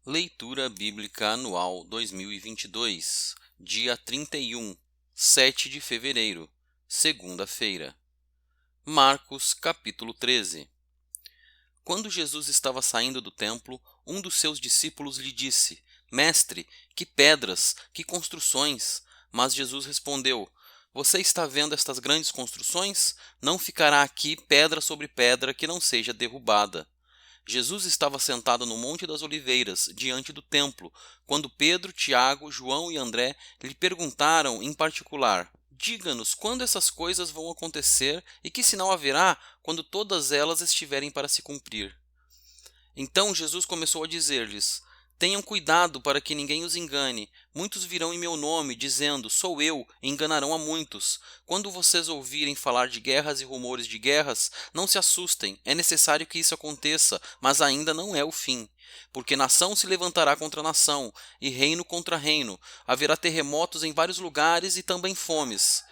Leitura Bíblica Anual 2022, dia 31, 7 de fevereiro, segunda-feira. Marcos, capítulo 13. Quando Jesus estava saindo do templo, um dos seus discípulos lhe disse: Mestre, que pedras, que construções! Mas Jesus respondeu: Você está vendo estas grandes construções? Não ficará aqui pedra sobre pedra que não seja derrubada. Jesus estava sentado no Monte das Oliveiras, diante do templo, quando Pedro, Tiago, João e André lhe perguntaram em particular: Diga-nos quando essas coisas vão acontecer e que sinal haverá quando todas elas estiverem para se cumprir. Então Jesus começou a dizer-lhes: Tenham cuidado para que ninguém os engane. Muitos virão em meu nome, dizendo: Sou eu, e enganarão a muitos. Quando vocês ouvirem falar de guerras e rumores de guerras, não se assustem. É necessário que isso aconteça, mas ainda não é o fim. Porque nação se levantará contra nação, e reino contra reino. Haverá terremotos em vários lugares e também fomes.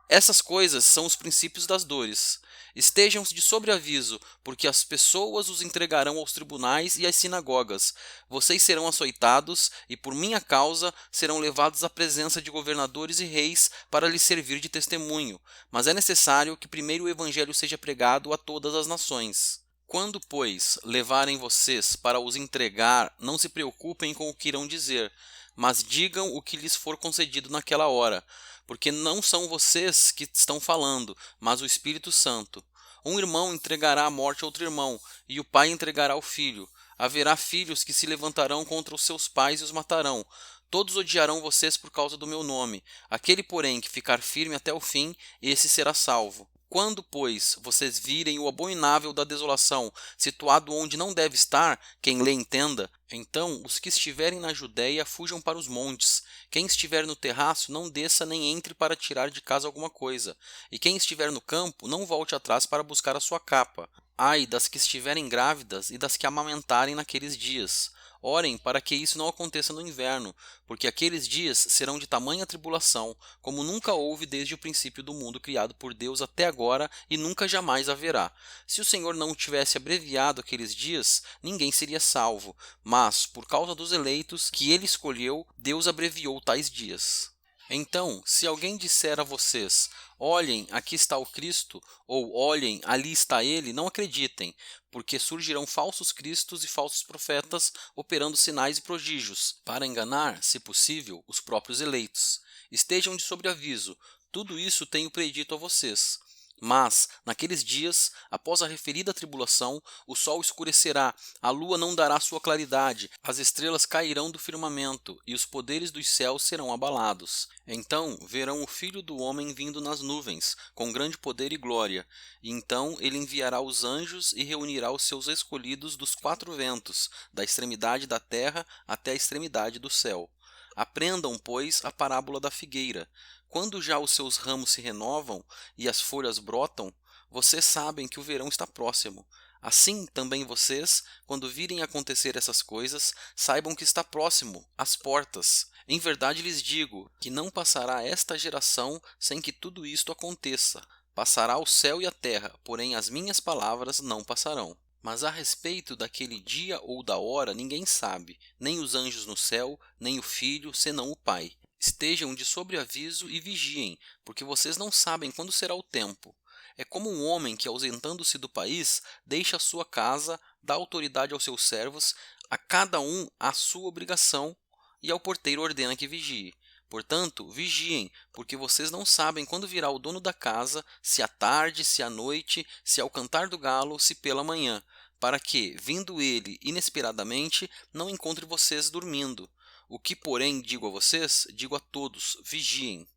Essas coisas são os princípios das dores. Estejam de sobreaviso, porque as pessoas os entregarão aos tribunais e às sinagogas. Vocês serão açoitados e, por minha causa, serão levados à presença de governadores e reis para lhes servir de testemunho. Mas é necessário que primeiro o evangelho seja pregado a todas as nações. Quando, pois, levarem vocês para os entregar, não se preocupem com o que irão dizer, mas digam o que lhes for concedido naquela hora, porque não são vocês que estão falando, mas o Espírito Santo. Um irmão entregará à morte outro irmão, e o pai entregará o filho. Haverá filhos que se levantarão contra os seus pais e os matarão. Todos odiarão vocês por causa do meu nome. Aquele, porém, que ficar firme até o fim, esse será salvo. Quando, pois, vocês virem o abominável da desolação, situado onde não deve estar, quem lê entenda, então os que estiverem na Judéia fujam para os montes. Quem estiver no terraço, não desça nem entre para tirar de casa alguma coisa. E quem estiver no campo, não volte atrás para buscar a sua capa. Ai das que estiverem grávidas e das que amamentarem naqueles dias. Orem para que isso não aconteça no inverno, porque aqueles dias serão de tamanha tribulação, como nunca houve desde o princípio do mundo criado por Deus até agora e nunca jamais haverá. Se o Senhor não tivesse abreviado aqueles dias, ninguém seria salvo, mas, por causa dos eleitos que ele escolheu, Deus abreviou tais dias. Então, se alguém disser a vocês: Olhem, aqui está o Cristo, ou olhem, ali está ele, não acreditem, porque surgirão falsos cristos e falsos profetas operando sinais e prodígios, para enganar, se possível, os próprios eleitos. Estejam de sobreaviso, tudo isso tenho predito a vocês. Mas, naqueles dias, após a referida tribulação, o sol escurecerá, a lua não dará sua claridade, as estrelas cairão do firmamento, e os poderes dos céus serão abalados. Então verão o Filho do Homem vindo nas nuvens, com grande poder e glória. E então ele enviará os anjos e reunirá os seus escolhidos dos quatro ventos, da extremidade da terra até a extremidade do céu. Aprendam, pois, a parábola da figueira. Quando já os seus ramos se renovam e as folhas brotam, vocês sabem que o verão está próximo. Assim também vocês, quando virem acontecer essas coisas, saibam que está próximo, às portas. Em verdade lhes digo que não passará esta geração sem que tudo isto aconteça. Passará o céu e a terra, porém as minhas palavras não passarão. Mas a respeito daquele dia ou da hora ninguém sabe, nem os anjos no céu, nem o Filho, senão o Pai. Estejam de sobreaviso e vigiem, porque vocês não sabem quando será o tempo. É como um homem que, ausentando-se do país, deixa a sua casa, dá autoridade aos seus servos, a cada um a sua obrigação, e ao porteiro ordena que vigie. Portanto, vigiem, porque vocês não sabem quando virá o dono da casa, se à tarde, se à noite, se ao cantar do galo, se pela manhã, para que, vindo ele inesperadamente, não encontre vocês dormindo. O que, porém, digo a vocês, digo a todos: vigiem.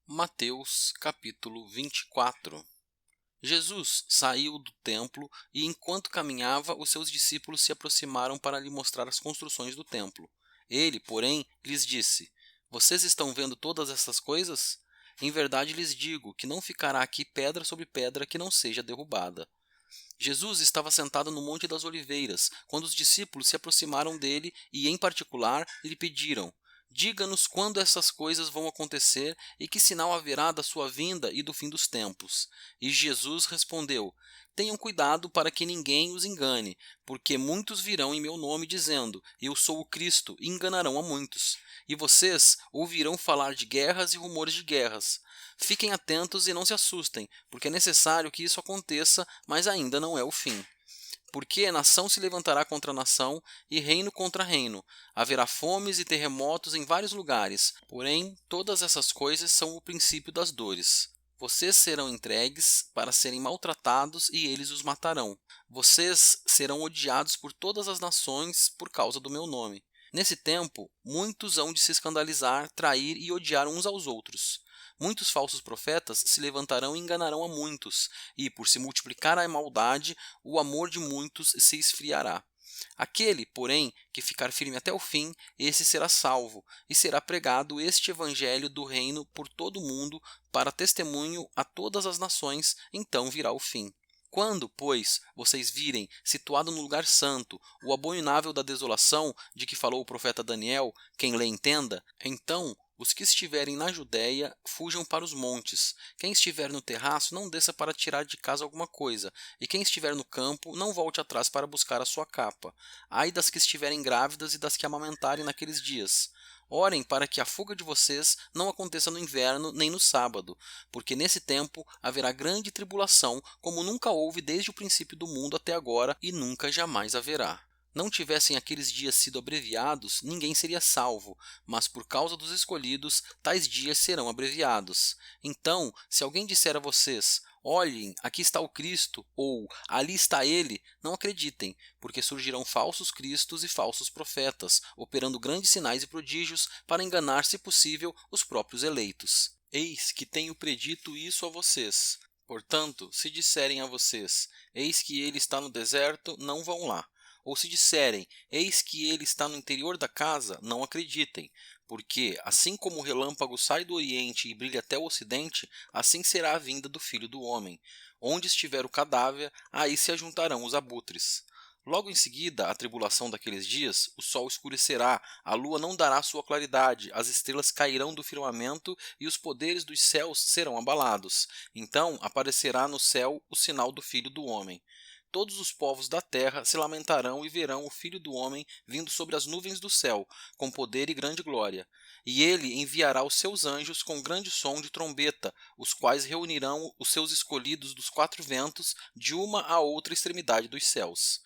Mateus, capítulo 24. Jesus saiu do templo e, enquanto caminhava, os seus discípulos se aproximaram para lhe mostrar as construções do templo. Ele, porém, lhes disse: Vocês estão vendo todas essas coisas? Em verdade lhes digo que não ficará aqui pedra sobre pedra que não seja derrubada. Jesus estava sentado no Monte das Oliveiras, quando os discípulos se aproximaram dele e, em particular, lhe pediram: Diga-nos quando essas coisas vão acontecer e que sinal haverá da sua vinda e do fim dos tempos. E Jesus respondeu: Tenham cuidado para que ninguém os engane, porque muitos virão em meu nome dizendo: Eu sou o Cristo, e enganarão a muitos. E vocês ouvirão falar de guerras e rumores de guerras. Fiquem atentos e não se assustem, porque é necessário que isso aconteça, mas ainda não é o fim. Porque nação se levantará contra nação e reino contra reino. Haverá fomes e terremotos em vários lugares, porém todas essas coisas são o princípio das dores. Vocês serão entregues para serem maltratados e eles os matarão. Vocês serão odiados por todas as nações por causa do meu nome. Nesse tempo, muitos hão de se escandalizar, trair e odiar uns aos outros. Muitos falsos profetas se levantarão e enganarão a muitos, e, por se multiplicar a maldade, o amor de muitos se esfriará. Aquele, porém, que ficar firme até o fim, esse será salvo, e será pregado este evangelho do reino por todo o mundo, para testemunho a todas as nações, então virá o fim. Quando, pois, vocês virem, situado no lugar santo, o abominável da desolação, de que falou o profeta Daniel, quem lê entenda, então os que estiverem na Judéia fujam para os montes. Quem estiver no terraço não desça para tirar de casa alguma coisa, e quem estiver no campo não volte atrás para buscar a sua capa. Ai das que estiverem grávidas e das que amamentarem naqueles dias. Orem para que a fuga de vocês não aconteça no inverno nem no sábado, porque nesse tempo haverá grande tribulação, como nunca houve desde o princípio do mundo até agora e nunca jamais haverá. Não tivessem aqueles dias sido abreviados, ninguém seria salvo, mas por causa dos escolhidos, tais dias serão abreviados. Então, se alguém disser a vocês: Olhem, aqui está o Cristo, ou ali está ele, não acreditem, porque surgirão falsos cristos e falsos profetas, operando grandes sinais e prodígios para enganar, se possível, os próprios eleitos. Eis que tenho predito isso a vocês. Portanto, se disserem a vocês: Eis que ele está no deserto, não vão lá. Ou se disserem: Eis que ele está no interior da casa, não acreditem, porque, assim como o relâmpago sai do oriente e brilha até o ocidente, assim será a vinda do Filho do Homem. Onde estiver o cadáver, aí se ajuntarão os abutres. Logo em seguida, a tribulação daqueles dias, o sol escurecerá, a lua não dará sua claridade, as estrelas cairão do firmamento e os poderes dos céus serão abalados. Então aparecerá no céu o sinal do Filho do Homem. Todos os povos da terra se lamentarão e verão o Filho do Homem vindo sobre as nuvens do céu, com poder e grande glória. E ele enviará os seus anjos com grande som de trombeta, os quais reunirão os seus escolhidos dos quatro ventos, de uma a outra extremidade dos céus.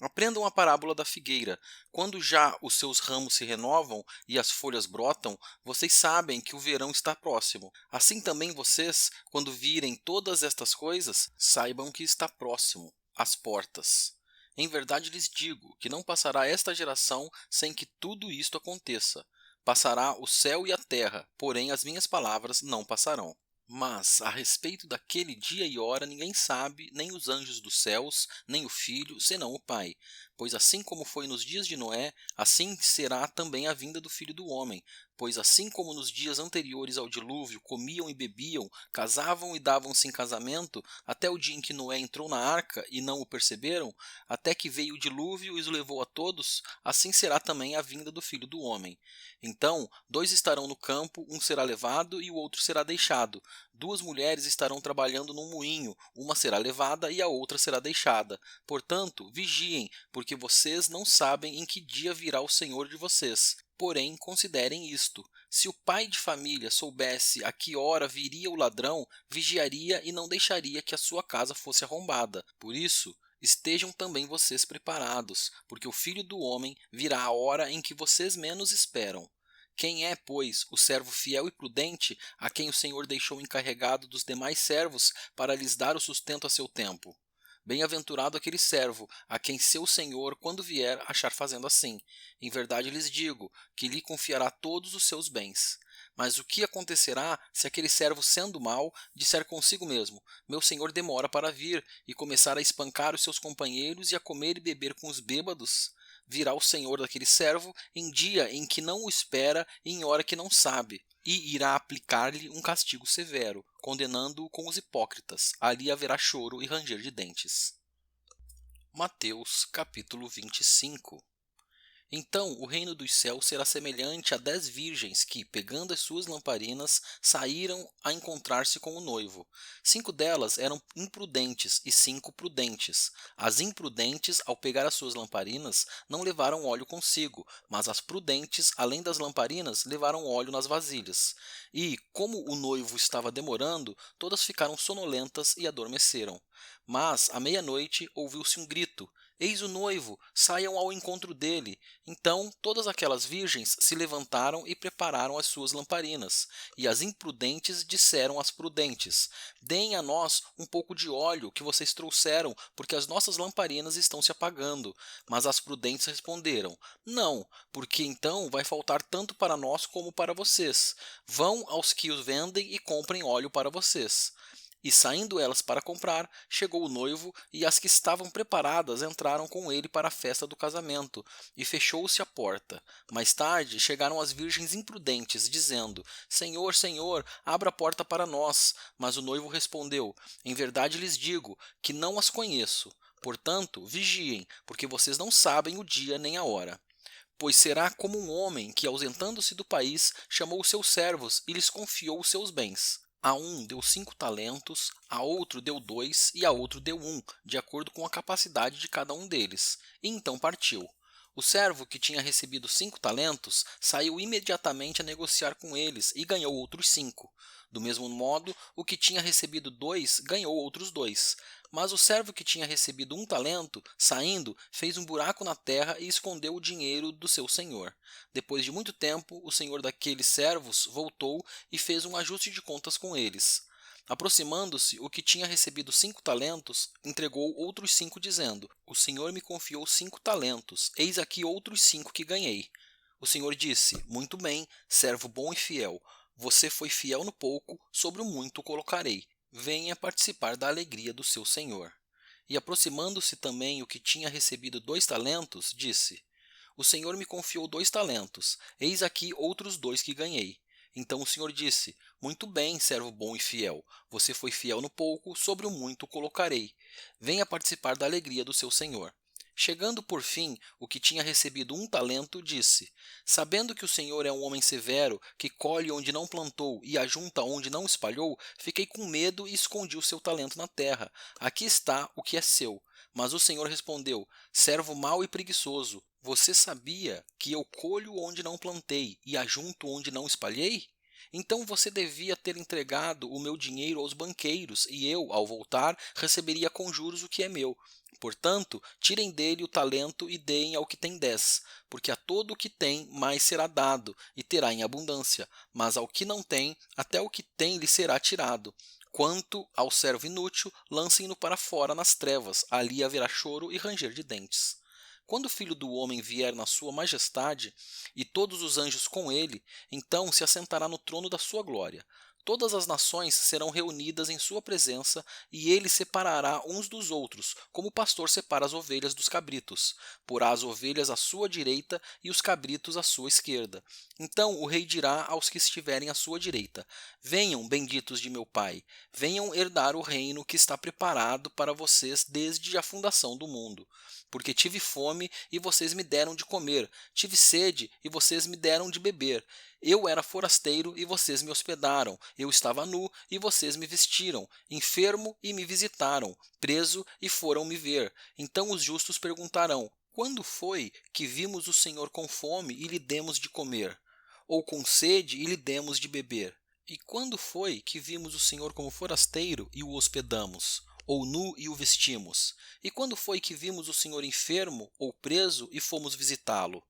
Aprendam a parábola da figueira. Quando já os seus ramos se renovam e as folhas brotam, vocês sabem que o verão está próximo. Assim também vocês, quando virem todas estas coisas, saibam que está próximo às portas. Em verdade lhes digo que não passará esta geração sem que tudo isto aconteça. Passará o céu e a terra, porém as minhas palavras não passarão. Mas, a respeito daquele dia e hora, ninguém sabe, nem os anjos dos céus, nem o Filho, senão o Pai. Pois assim como foi nos dias de Noé, assim será também a vinda do Filho do Homem. Pois assim como nos dias anteriores ao dilúvio comiam e bebiam, casavam e davam-se em casamento, até o dia em que Noé entrou na arca e não o perceberam, até que veio o dilúvio e os levou a todos, assim será também a vinda do Filho do Homem. Então, dois estarão no campo, um será levado e o outro será deixado. Duas mulheres estarão trabalhando num moinho, uma será levada e a outra será deixada. Portanto, vigiem, porque vocês não sabem em que dia virá o Senhor de vocês. Porém, considerem isto: se o pai de família soubesse a que hora viria o ladrão, vigiaria e não deixaria que a sua casa fosse arrombada. Por isso, estejam também vocês preparados, porque o Filho do Homem virá a hora em que vocês menos esperam. Quem é, pois, o servo fiel e prudente, a quem o Senhor deixou encarregado dos demais servos para lhes dar o sustento a seu tempo? Bem-aventurado aquele servo, a quem seu senhor, quando vier, achar fazendo assim. Em verdade lhes digo, que lhe confiará todos os seus bens. Mas o que acontecerá se aquele servo, sendo mau, disser consigo mesmo: Meu senhor demora para vir, e começar a espancar os seus companheiros e a comer e beber com os bêbados? Virá o senhor daquele servo em dia em que não o espera e em hora que não sabe, e irá aplicar-lhe um castigo severo, condenando-o com os hipócritas. Ali haverá choro e ranger de dentes. Mateus capítulo 25. Então o reino dos céus será semelhante a 10 virgens que, pegando as suas lamparinas, saíram a encontrar-se com o noivo. 5 delas eram imprudentes e 5 prudentes. As imprudentes, ao pegar as suas lamparinas, não levaram óleo consigo, mas as prudentes, além das lamparinas, levaram óleo nas vasilhas. E, como o noivo estava demorando, todas ficaram sonolentas e adormeceram. Mas, à meia-noite, ouviu-se um grito: Eis o noivo, saiam ao encontro dele. Então todas aquelas virgens se levantaram e prepararam as suas lamparinas. E as imprudentes disseram às prudentes: Deem a nós um pouco de óleo que vocês trouxeram, porque as nossas lamparinas estão se apagando. Mas as prudentes responderam: Não, porque então vai faltar tanto para nós como para vocês. Vão aos que os vendem e comprem óleo para vocês. E saindo elas para comprar, chegou o noivo, e as que estavam preparadas entraram com ele para a festa do casamento, e fechou-se a porta. Mais tarde chegaram as virgens imprudentes, dizendo: Senhor, Senhor, abra a porta para nós. Mas o noivo respondeu: Em verdade lhes digo que não as conheço. Portanto, vigiem, porque vocês não sabem o dia nem a hora. Pois será como um homem que, ausentando-se do país, chamou os seus servos e lhes confiou os seus bens. A um deu 5 talentos, a outro deu 2 e a outro deu 1, de acordo com a capacidade de cada um deles. E então partiu. O servo que tinha recebido 5 talentos saiu imediatamente a negociar com eles e ganhou outros 5. Do mesmo modo, o que tinha recebido 2 ganhou outros 2. Mas o servo que tinha recebido 1 talento, saindo, fez um buraco na terra e escondeu o dinheiro do seu senhor. Depois de muito tempo, o senhor daqueles servos voltou e fez um ajuste de contas com eles. Aproximando-se, o que tinha recebido 5 talentos entregou outros 5, dizendo: O senhor me confiou 5 talentos, eis aqui outros 5 que ganhei. O senhor disse: Muito bem, servo bom e fiel. Você foi fiel no pouco, sobre o muito o colocarei. Venha participar da alegria do seu senhor. E aproximando-se também o que tinha recebido 2 talentos, disse: O senhor me confiou 2 talentos, eis aqui outros 2 que ganhei. Então o senhor disse: Muito bem, servo bom e fiel. Você foi fiel no pouco, sobre o muito o colocarei. Venha participar da alegria do seu senhor. Chegando por fim, o que tinha recebido 1 talento disse: Sabendo que o Senhor é um homem severo, que colhe onde não plantou e ajunta onde não espalhou, fiquei com medo e escondi o seu talento na terra. Aqui está o que é seu. Mas o Senhor respondeu: Servo mau e preguiçoso, você sabia que eu colho onde não plantei e ajunto onde não espalhei? Então você devia ter entregado o meu dinheiro aos banqueiros, e eu, ao voltar, receberia com juros o que é meu. Portanto, tirem dele o talento e deem ao que tem 10, porque a todo o que tem mais será dado, e terá em abundância, mas ao que não tem, até o que tem lhe será tirado. Quanto ao servo inútil, lancem-no para fora nas trevas, ali haverá choro e ranger de dentes. Quando o Filho do Homem vier na sua majestade, e todos os anjos com ele, então se assentará no trono da sua glória. Todas as nações serão reunidas em sua presença, e ele separará uns dos outros, como o pastor separa as ovelhas dos cabritos. Porá as ovelhas à sua direita e os cabritos à sua esquerda. Então o rei dirá aos que estiverem à sua direita: Venham, benditos de meu Pai, venham herdar o reino que está preparado para vocês desde a fundação do mundo. Porque tive fome e vocês me deram de comer, tive sede e vocês me deram de beber. Eu era forasteiro e vocês me hospedaram, eu estava nu e vocês me vestiram, enfermo e me visitaram, preso e foram me ver. Então os justos perguntarão: Quando foi que vimos o Senhor com fome e lhe demos de comer? Ou com sede e lhe demos de beber? E quando foi que vimos o Senhor como forasteiro e o hospedamos? Ou nu e o vestimos? E quando foi que vimos o Senhor enfermo ou preso e fomos visitá-lo?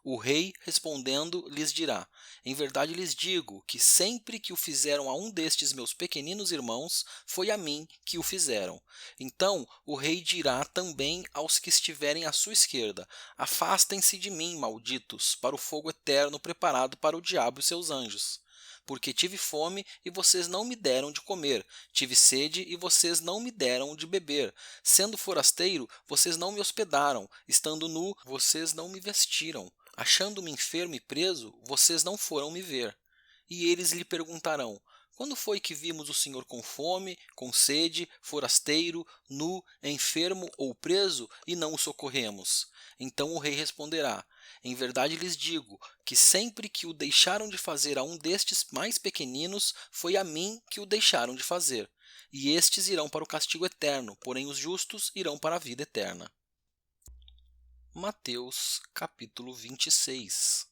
O rei, respondendo, lhes dirá: Em verdade lhes digo que sempre que o fizeram a um destes meus pequeninos irmãos, foi a mim que o fizeram. Então o rei dirá também aos que estiverem à sua esquerda: Afastem-se de mim, malditos, para o fogo eterno preparado para o diabo e seus anjos. Porque tive fome e vocês não me deram de comer, tive sede e vocês não me deram de beber. Sendo forasteiro, vocês não me hospedaram, estando nu, vocês não me vestiram. Achando-me enfermo e preso, vocês não foram me ver. E eles lhe perguntarão: Quando foi que vimos o Senhor com fome, com sede, forasteiro, nu, enfermo ou preso, e não o socorremos? Então o rei responderá: Em verdade lhes digo, que sempre que o deixaram de fazer a um destes mais pequeninos, foi a mim que o deixaram de fazer. E estes irão para o castigo eterno, porém os justos irão para a vida eterna. Mateus capítulo 26.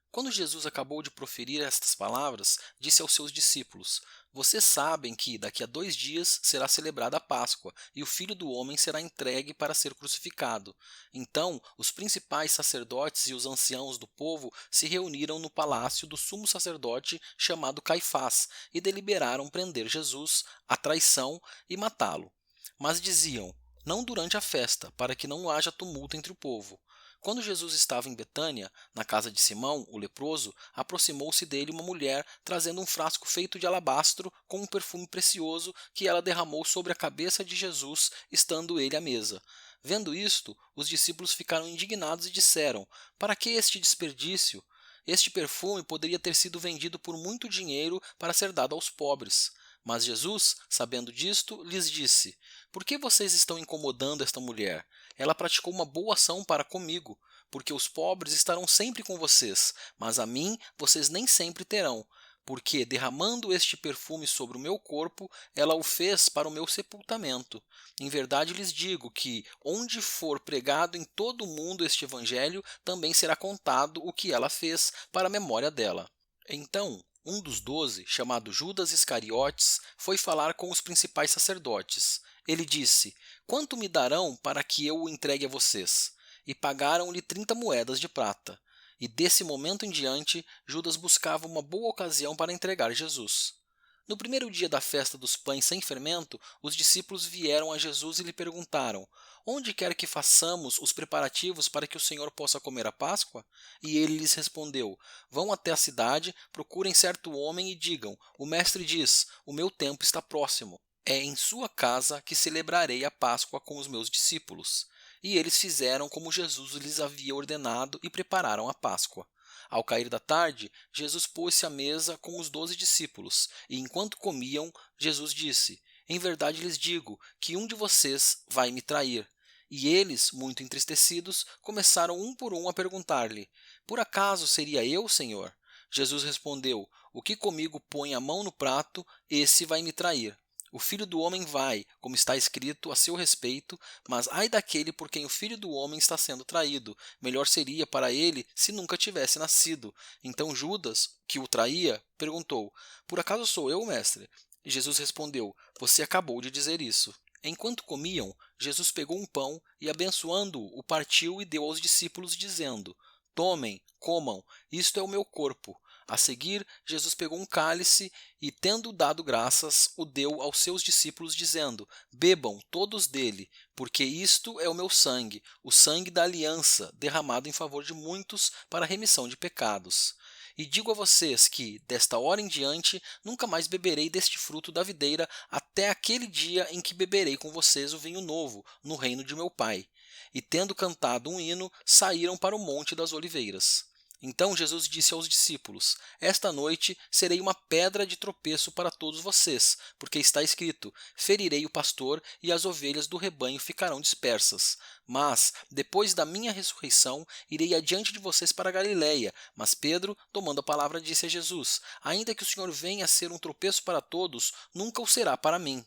Quando Jesus acabou de proferir estas palavras, disse aos seus discípulos: Vocês sabem que daqui a 2 dias será celebrada a Páscoa, e o Filho do Homem será entregue para ser crucificado. Então, os principais sacerdotes e os anciãos do povo se reuniram no palácio do sumo sacerdote chamado Caifás e deliberaram prender Jesus, à traição, e matá-lo. Mas diziam: Não durante a festa, para que não haja tumulto entre o povo. Quando Jesus estava em Betânia, na casa de Simão, o leproso, aproximou-se dele uma mulher trazendo um frasco feito de alabastro com um perfume precioso que ela derramou sobre a cabeça de Jesus, estando ele à mesa. Vendo isto, os discípulos ficaram indignados e disseram: Para que este desperdício? Este perfume poderia ter sido vendido por muito dinheiro para ser dado aos pobres. Mas Jesus, sabendo disto, lhes disse: Por que vocês estão incomodando esta mulher? Ela praticou uma boa ação para comigo, porque os pobres estarão sempre com vocês, mas a mim vocês nem sempre terão. Porque, derramando este perfume sobre o meu corpo, ela o fez para o meu sepultamento. Em verdade lhes digo que, onde for pregado em todo o mundo este evangelho, também será contado o que ela fez para a memória dela. Então, um dos 12, chamado Judas Iscariotes, foi falar com os principais sacerdotes. Ele disse: Quanto me darão para que eu o entregue a vocês? E pagaram-lhe 30 moedas de prata. E desse momento em diante, Judas buscava uma boa ocasião para entregar Jesus. No primeiro dia da festa dos pães sem fermento, os discípulos vieram a Jesus e lhe perguntaram: Onde quer que façamos os preparativos para que o Senhor possa comer a Páscoa? E ele lhes respondeu: Vão até a cidade, procurem certo homem e digam: O mestre diz: O meu tempo está próximo. É em sua casa que celebrarei a Páscoa com os meus discípulos. E eles fizeram como Jesus lhes havia ordenado e prepararam a Páscoa. Ao cair da tarde, Jesus pôs-se à mesa com os 12 discípulos, e enquanto comiam, Jesus disse: Em verdade lhes digo que um de vocês vai me trair. E eles, muito entristecidos, começaram um por um a perguntar-lhe: Por acaso seria eu, Senhor? Jesus respondeu: O que comigo põe a mão no prato, esse vai me trair. O Filho do Homem vai, como está escrito a seu respeito, mas ai daquele por quem o Filho do Homem está sendo traído. Melhor seria para ele se nunca tivesse nascido. Então Judas, que o traía, perguntou: Por acaso sou eu, mestre? E Jesus respondeu: Você acabou de dizer isso. Enquanto comiam, Jesus pegou um pão e, abençoando-o, o partiu e deu aos discípulos, dizendo: Tomem, comam, isto é o meu corpo. A seguir, Jesus pegou um cálice e, tendo dado graças, o deu aos seus discípulos, dizendo: Bebam todos dele, porque isto é o meu sangue, o sangue da aliança, derramado em favor de muitos para a remissão de pecados. E digo a vocês que, desta hora em diante, nunca mais beberei deste fruto da videira, até aquele dia em que beberei com vocês o vinho novo, no reino de meu Pai. E, tendo cantado um hino, saíram para o Monte das Oliveiras. Então Jesus disse aos discípulos: Esta noite serei uma pedra de tropeço para todos vocês, porque está escrito: Ferirei o pastor e as ovelhas do rebanho ficarão dispersas. Mas, depois da minha ressurreição, irei adiante de vocês para Galiléia. Mas Pedro, tomando a palavra, disse a Jesus: Ainda que o Senhor venha a ser um tropeço para todos, nunca o será para mim.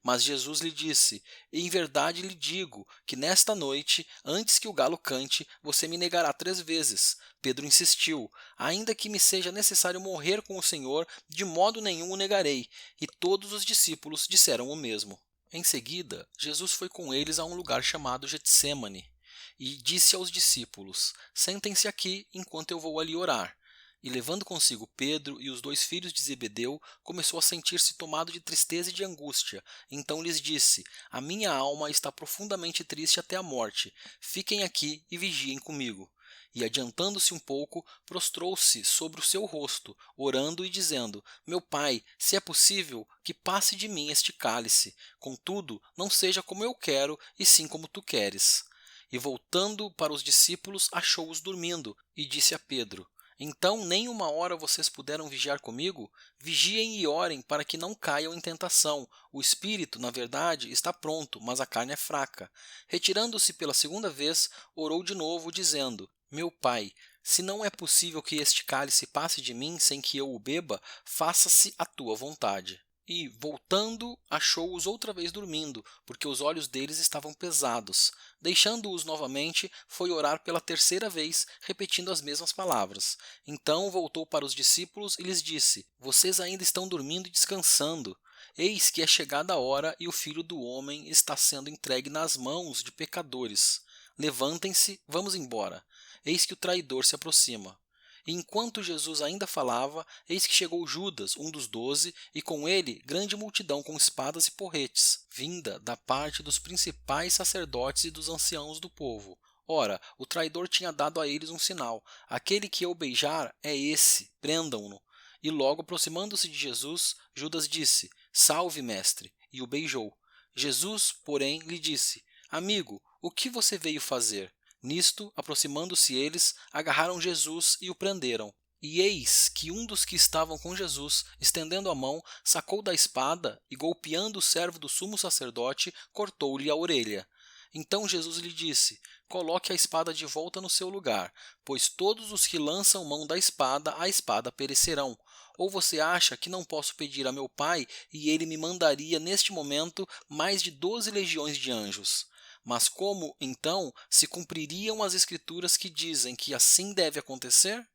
Mas Jesus lhe disse: Em verdade lhe digo que nesta noite, antes que o galo cante, você me negará 3 vezes. Pedro insistiu: Ainda que me seja necessário morrer com o Senhor, de modo nenhum o negarei. E todos os discípulos disseram o mesmo. Em seguida, Jesus foi com eles a um lugar chamado Getsêmani e disse aos discípulos: Sentem-se aqui enquanto eu vou ali orar. E levando consigo Pedro e os 2 filhos de Zebedeu, começou a sentir-se tomado de tristeza e de angústia. Então lhes disse: A minha alma está profundamente triste até a morte. Fiquem aqui e vigiem comigo. E adiantando-se um pouco, prostrou-se sobre o seu rosto, orando e dizendo: Meu Pai, se é possível, que passe de mim este cálice. Contudo, não seja como eu quero, e sim como tu queres. E voltando para os discípulos, achou-os dormindo, e disse a Pedro: Então nem uma hora vocês puderam vigiar comigo? Vigiem e orem para que não caiam em tentação. O espírito, na verdade, está pronto, mas a carne é fraca. Retirando-se pela segunda vez, orou de novo, dizendo: Meu Pai, se não é possível que este cálice passe de mim sem que eu o beba, faça-se a tua vontade. E, voltando, achou-os outra vez dormindo, porque os olhos deles estavam pesados. Deixando-os novamente, foi orar pela terceira vez, repetindo as mesmas palavras. Então voltou para os discípulos e lhes disse: Vocês ainda estão dormindo e descansando. Eis que é chegada a hora e o Filho do Homem está sendo entregue nas mãos de pecadores. Levantem-se, vamos embora. Eis que o traidor se aproxima. E enquanto Jesus ainda falava, eis que chegou Judas, um dos 12, e com ele grande multidão com espadas e porretes, vinda da parte dos principais sacerdotes e dos anciãos do povo. Ora, o traidor tinha dado a eles um sinal: aquele que eu beijar é esse, prendam-no. E logo aproximando-se de Jesus, Judas disse: Salve, mestre, e o beijou. Jesus, porém, lhe disse: Amigo, o que você veio fazer? Nisto, aproximando-se eles, agarraram Jesus e o prenderam. E eis que um dos que estavam com Jesus, estendendo a mão, sacou da espada e, golpeando o servo do sumo sacerdote, cortou-lhe a orelha. Então Jesus lhe disse: Coloque a espada de volta no seu lugar, pois todos os que lançam mão da espada, a espada perecerão. Ou você acha que não posso pedir a meu Pai e ele me mandaria neste momento mais de 12 legiões de anjos? Mas como, então, se cumpririam as Escrituras que dizem que assim deve acontecer?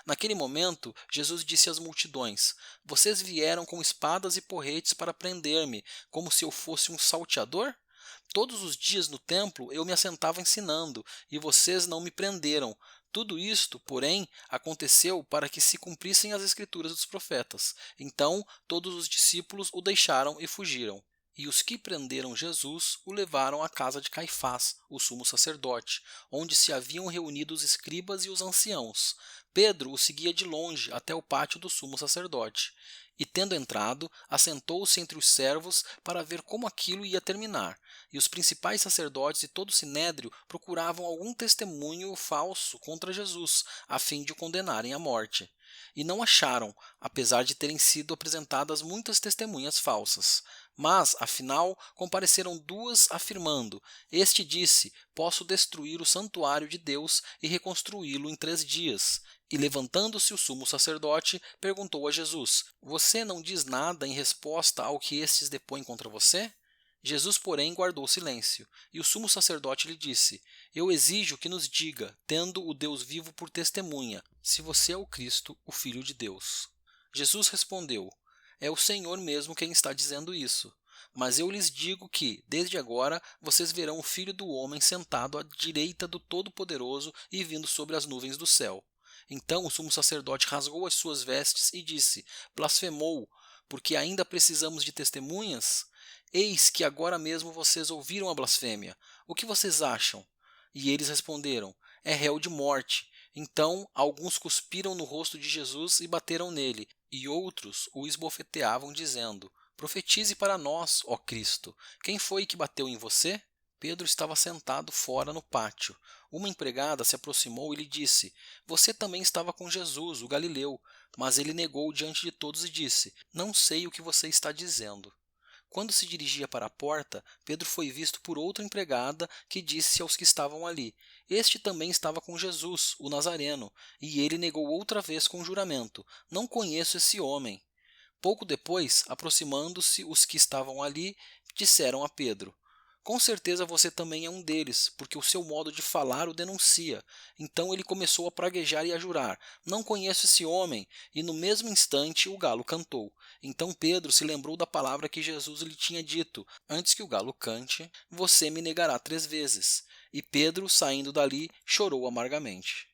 Naquele momento, Jesus disse às multidões: Vocês vieram com espadas e porretes para prender-me, como se eu fosse um salteador? Todos os dias no templo eu me assentava ensinando, e vocês não me prenderam. Tudo isto, porém, aconteceu para que se cumprissem as Escrituras dos profetas. Então todos os discípulos o deixaram e fugiram. E os que prenderam Jesus o levaram à casa de Caifás, o sumo sacerdote, onde se haviam reunido os escribas e os anciãos. Pedro o seguia de longe até o pátio do sumo sacerdote. E, tendo entrado, assentou-se entre os servos para ver como aquilo ia terminar. E os principais sacerdotes e todo o sinédrio procuravam algum testemunho falso contra Jesus, a fim de o condenarem à morte. E não acharam, apesar de terem sido apresentadas muitas testemunhas falsas. Mas, afinal, compareceram duas afirmando: Este disse: Posso destruir o santuário de Deus e reconstruí-lo em 3 dias. E levantando-se o sumo sacerdote, perguntou a Jesus: Você não diz nada em resposta ao que estes depõem contra você? Jesus, porém, guardou silêncio. E o sumo sacerdote lhe disse: Eu exijo que nos diga, tendo o Deus vivo por testemunha, se você é o Cristo, o Filho de Deus. Jesus respondeu: É o Senhor mesmo quem está dizendo isso. Mas eu lhes digo que, desde agora, vocês verão o Filho do Homem sentado à direita do Todo-Poderoso e vindo sobre as nuvens do céu. Então o sumo sacerdote rasgou as suas vestes e disse: Blasfemou, porque ainda precisamos de testemunhas? Eis que agora mesmo vocês ouviram a blasfêmia. O que vocês acham? E eles responderam: É réu de morte. Então alguns cuspiram no rosto de Jesus e bateram nele, e outros o esbofeteavam, dizendo: Profetize para nós, ó Cristo. Quem foi que bateu em você? Pedro estava sentado fora no pátio. Uma empregada se aproximou e lhe disse: Você também estava com Jesus, o Galileu. Mas ele negou diante de todos e disse: Não sei o que você está dizendo. Quando se dirigia para a porta, Pedro foi visto por outra empregada que disse aos que estavam ali: Este também estava com Jesus, o Nazareno. E ele negou outra vez com juramento: Não conheço esse homem. Pouco depois, aproximando-se os que estavam ali, disseram a Pedro: Com certeza você também é um deles, porque o seu modo de falar o denuncia. Então ele começou a praguejar e a jurar: Não conheço esse homem. E no mesmo instante o galo cantou. Então Pedro se lembrou da palavra que Jesus lhe tinha dito: Antes que o galo cante, você me negará 3 vezes. E Pedro, saindo dali, chorou amargamente.